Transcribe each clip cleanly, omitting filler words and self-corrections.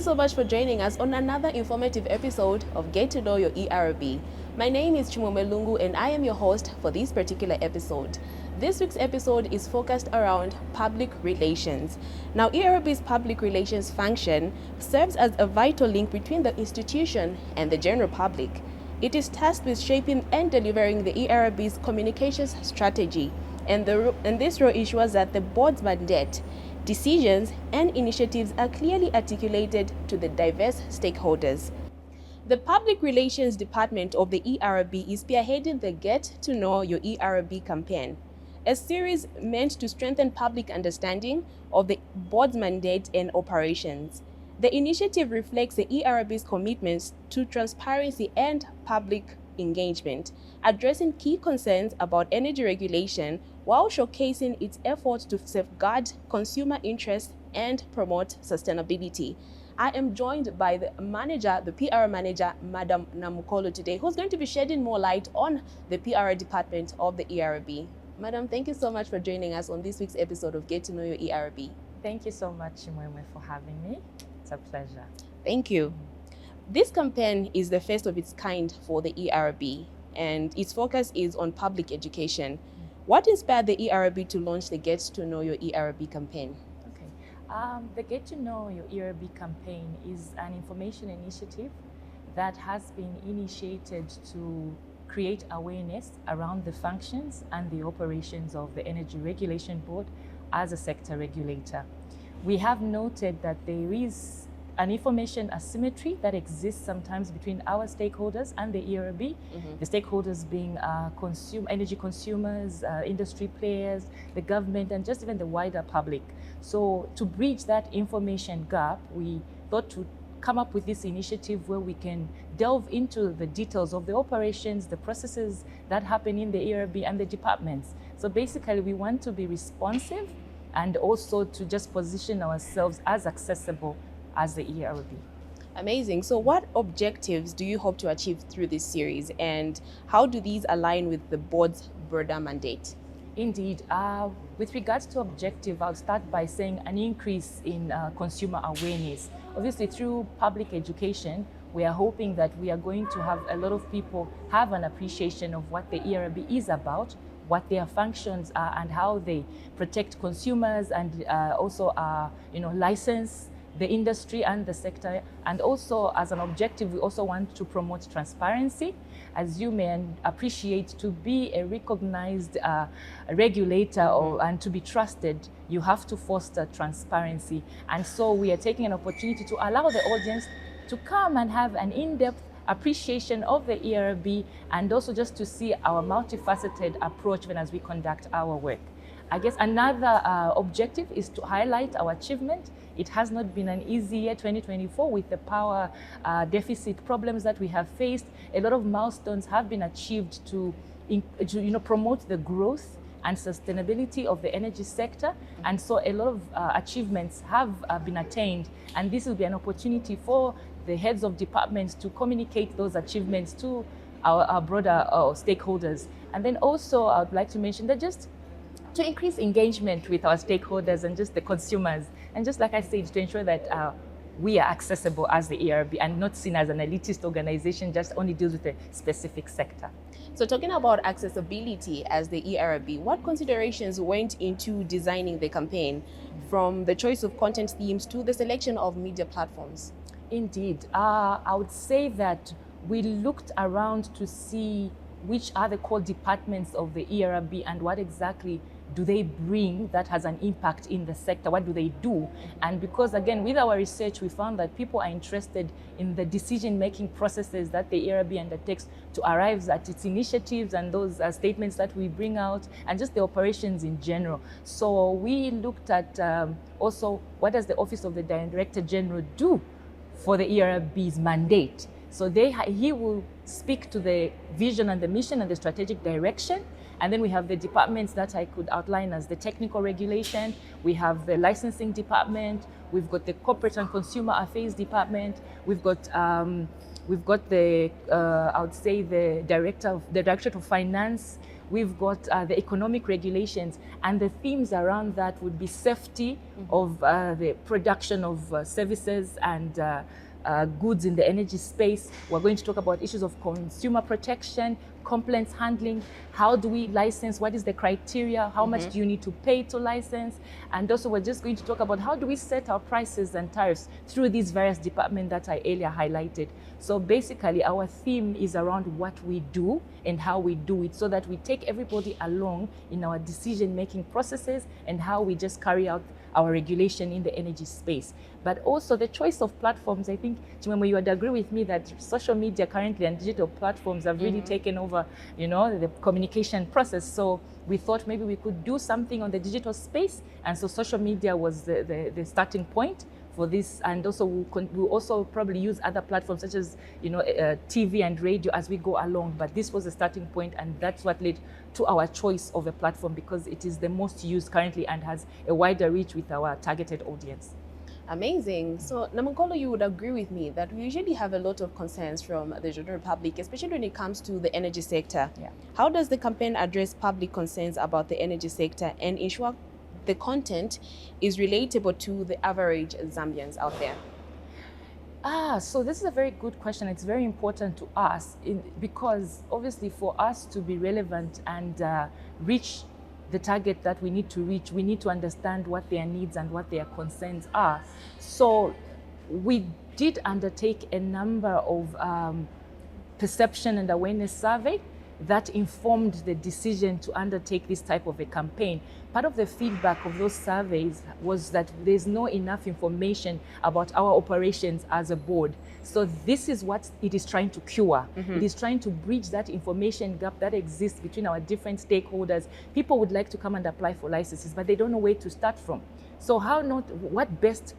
you so much for joining us on another informative episode of Get to Know Your ERB. My name is Chimomelungu and I am your host for this particular episode. This week's episode is focused around public relations. Now, ERB's public relations function serves as a vital link between the institution and the general public. It is tasked with shaping and delivering the ERB's communications strategy, and this role ensures that the board's mandate, decisions, and initiatives are clearly articulated to the diverse stakeholders. The Public Relations Department of the ERB is spearheading the Get to Know Your ERB campaign, a series meant to strengthen public understanding of the board's mandate and operations. The initiative reflects the ERB's commitments to transparency and public engagement, addressing key concerns about energy regulation while showcasing its efforts to safeguard consumer interests and promote sustainability. I am joined by the PR manager, Madam Namukolo today, who's going to be shedding more light on the PR department of the ERB. Madam, thank you so much for joining us on this week's episode of Get to Know Your ERB. Thank you so much, Chimwemwe, for having me. It's a pleasure. Thank you. This campaign is the first of its kind for the ERB, and its focus is on public education. What inspired the ERB to launch the Get to Know Your ERB campaign? Okay. The Get to Know Your ERB campaign is an information initiative that has been initiated to create awareness around the functions and the operations of the Energy Regulation Board as a sector regulator. We have noted that there is an information asymmetry that exists sometimes between our stakeholders and the ERB, the stakeholders being energy consumers, industry players, the government, and just even the wider public. So to bridge that information gap, we thought to come up with this initiative where we can delve into the details of the operations, the processes that happen in the ERB and the departments. So basically, we want to be responsive and also to just position ourselves as accessible as the ERB. Amazing. So what objectives do you hope to achieve through this series, and how do these align with the board's broader mandate? Indeed. With regards to objective, I'll start by saying an increase in consumer awareness. Obviously, through public education, we are hoping that we are going to have a lot of people have an appreciation of what the ERB is about, what their functions are, and how they protect consumers and also license the industry and the sector. And also, as an objective, we also want to promote transparency. As you may appreciate, to be a recognized regulator and to be trusted, you have to foster transparency. And so we are taking an opportunity to allow the audience to come and have an in-depth appreciation of the ERB, and also just to see our multifaceted approach when as we conduct our work. I guess another objective is to highlight our achievement. It has not been an easy year, 2024, with the power deficit problems that we have faced. A lot of milestones have been achieved to promote the growth and sustainability of the energy sector. And so a lot of achievements have been attained. And this will be an opportunity for the heads of departments to communicate those achievements to our broader stakeholders. And then also, I would like to mention that just to increase engagement with our stakeholders and just the consumers. And just like I said, to ensure that we are accessible as the ERB and not seen as an elitist organization, just only deals with a specific sector. So talking about accessibility as the ERB, what considerations went into designing the campaign, from the choice of content themes to the selection of media platforms? Indeed. I would say that we looked around to see which are the core departments of the ERB and what exactly do they bring that has an impact in the sector? What do they do? And because, again, with our research, we found that people are interested in the decision-making processes that the ERB undertakes to arrive at its initiatives and those statements that we bring out, and just the operations in general. So we looked at also what does the Office of the Director General do for the ERB's mandate? So he will speak to the vision and the mission and the strategic direction. And then we have the departments that I could outline as the technical regulation. We have the licensing department. We've got the corporate and consumer affairs department. We've got the I would say the Directorate of Finance. we've got the economic regulations, and the themes around that would be safety of the production of services and goods in the energy space. We're going to talk about issues of consumer protection, complaints handling, how do we license, what is the criteria, how much do you need to pay to license, and also we're just going to talk about how do we set our prices and tariffs through these various departments that I earlier highlighted. So basically our theme is around what we do and how we do it, so that we take everybody along in our decision-making processes and how we just carry out our regulation in the energy space. But also the choice of platforms. I think, Chimwemwe, you would agree with me that social media currently and digital platforms have really taken over, you know, the communication process. So we thought maybe we could do something on the digital space, and so social media was the starting point for this. And also we'll also probably use other platforms such as, you know, TV and radio as we go along. But this was the starting point, and that's what led to our choice of a platform, because it is the most used currently and has a wider reach with our targeted audience. Amazing. So, Namakolo, you would agree with me that we usually have a lot of concerns from the general public, especially when it comes to the energy sector. Yeah. How does the campaign address public concerns about the energy sector and ensure the content is relatable to the average Zambians out there? So this is a very good question. It's very important to us because obviously for us to be relevant and reach the target that we need to reach, we need to understand what their needs and what their concerns are. So we did undertake a number of perception and awareness survey that informed the decision to undertake this type of a campaign. Part of the feedback of those surveys was that there's not enough information about our operations as a board. So this is what it is trying to cure. It is trying to bridge that information gap that exists between our different stakeholders. People would like to come and apply for licenses, but they don't know where to start from. So what best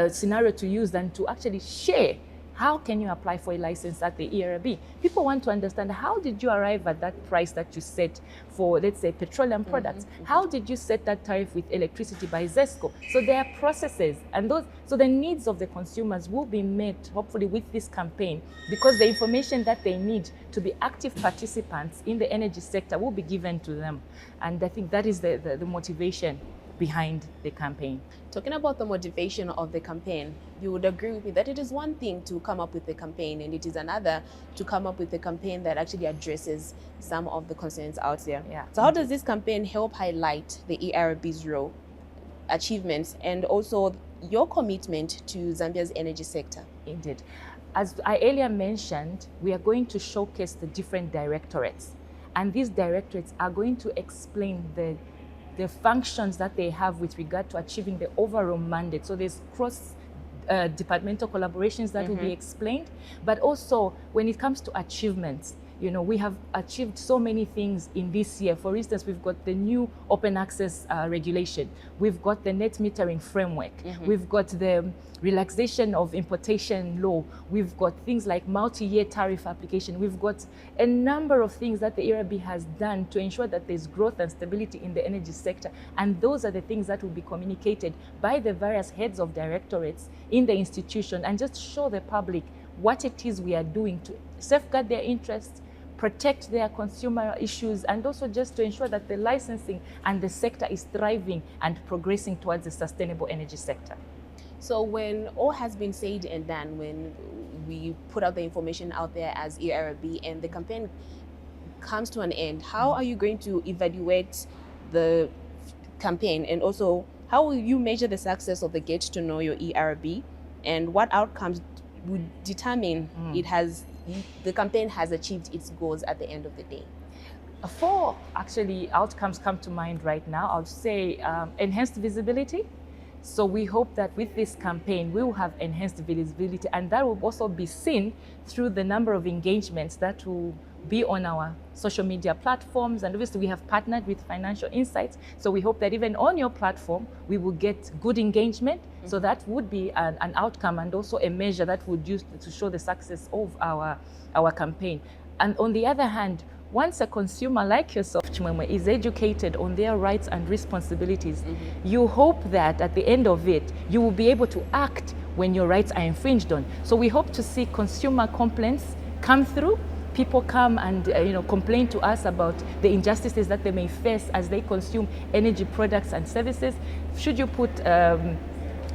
scenario to use than to actually share how can you apply for a license at the ERB? People want to understand, how did you arrive at that price that you set for, let's say, petroleum products? How did you set that tariff with electricity by ZESCO? So there are processes, and so the needs of the consumers will be met, hopefully, with this campaign, because the information that they need to be active participants in the energy sector will be given to them. And I think that is the motivation behind the campaign. Talking about the motivation of the campaign, you would agree with me that it is one thing to come up with the campaign, and it is another to come up with a campaign that actually addresses some of the concerns out there. Yeah. So how does this campaign help highlight the ERB's role, achievements, and also your commitment to Zambia's energy sector? Indeed. As I earlier mentioned, we are going to showcase the different directorates, and these directorates are going to explain the functions that they have with regard to achieving the overall mandate. So there's cross departmental collaborations that will be explained, but also when it comes to achievements, you know, we have achieved so many things in this year. For instance, we've got the new open access regulation. We've got the net metering framework. We've got the relaxation of importation law. We've got things like multi-year tariff application. We've got a number of things that the ERB has done to ensure that there's growth and stability in the energy sector. And those are the things that will be communicated by the various heads of directorates in the institution, and just show the public what it is we are doing to safeguard their interests, protect their consumer issues, and also just to ensure that the licensing and the sector is thriving and progressing towards a sustainable energy sector. So when all has been said and done, when we put out the information out there as ERB and the campaign comes to an end, how are you going to evaluate the campaign, and also how will you measure the success of the Get to Know Your ERB, and what outcomes would determine the campaign has achieved its goals at the end of the day? 4 actually outcomes come to mind right now. I would say enhanced visibility. So we hope that with this campaign, we will have enhanced visibility, and that will also be seen through the number of engagements that will be on our social media platforms. And obviously we have partnered with Financial Insights. So we hope that even on your platform, we will get good engagement. So that would be an outcome, and also a measure that would use to show the success of our campaign. And on the other hand, once a consumer like yourself, Chimwemwe, is educated on their rights and responsibilities, you hope that at the end of it, you will be able to act when your rights are infringed on. So we hope to see consumer complaints come through, people come and complain to us about the injustices that they may face as they consume energy products and services. Should you put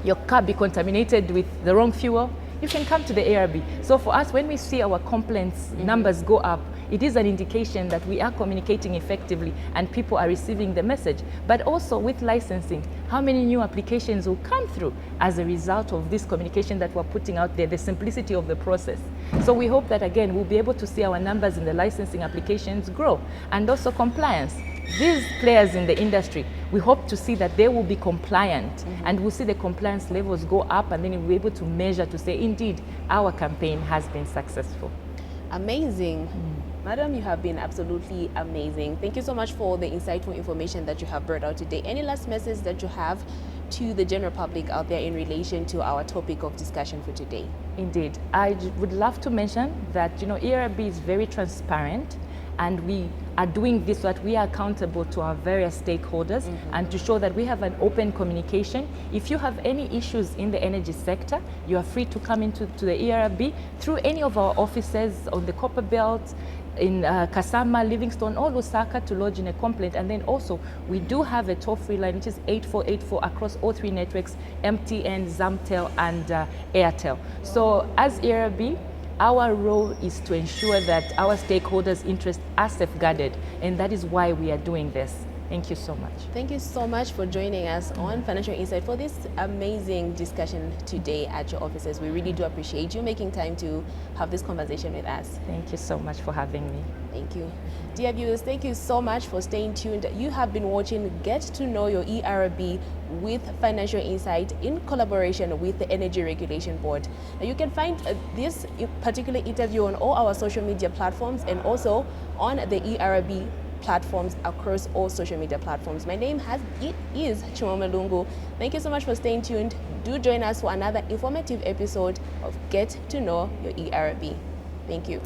your car be contaminated with the wrong fuel, you can come to the ARB. So for us, when we see our complaints numbers go up, it is an indication that we are communicating effectively and people are receiving the message. But also with licensing, how many new applications will come through as a result of this communication that we're putting out there, the simplicity of the process. So we hope that, again, we'll be able to see our numbers in the licensing applications grow, and also compliance. These players in the industry, we hope to see that they will be compliant, and we'll see the compliance levels go up, and then we'll be able to measure to say, indeed, our campaign has been successful. Amazing. Madam, you have been absolutely amazing. Thank you so much for the insightful information that you have brought out today. Any last message that you have to the general public out there in relation to our topic of discussion for today? Indeed. I would love to mention that, ERB is very transparent, and we are doing this so that we are accountable to our various stakeholders and to show that we have an open communication. If you have any issues in the energy sector, you are free to come into the ERB through any of our offices on the Copper Belt, in Kasama, Livingstone, or Lusaka, to lodge in a complaint. And then also, we do have a toll-free line, which is 8484 across all 3 networks, MTN, Zamtel, and Airtel. So as ERB, our role is to ensure that our stakeholders' interests are safeguarded, and that is why we are doing this. Thank you so much. Thank you so much for joining us on Financial Insight for this amazing discussion today at your offices. We really do appreciate you making time to have this conversation with us. Thank you so much for having me. Thank you. Dear viewers, thank you so much for staying tuned. You have been watching Get to Know Your ERB with Financial Insight in collaboration with the Energy Regulation Board. Now, you can find this particular interview on all our social media platforms and also on the ERB platforms across all social media platforms. My name is Chimomelungu. Thank you so much for staying tuned. Do join us for another informative episode of Get to Know Your ERB. Thank you.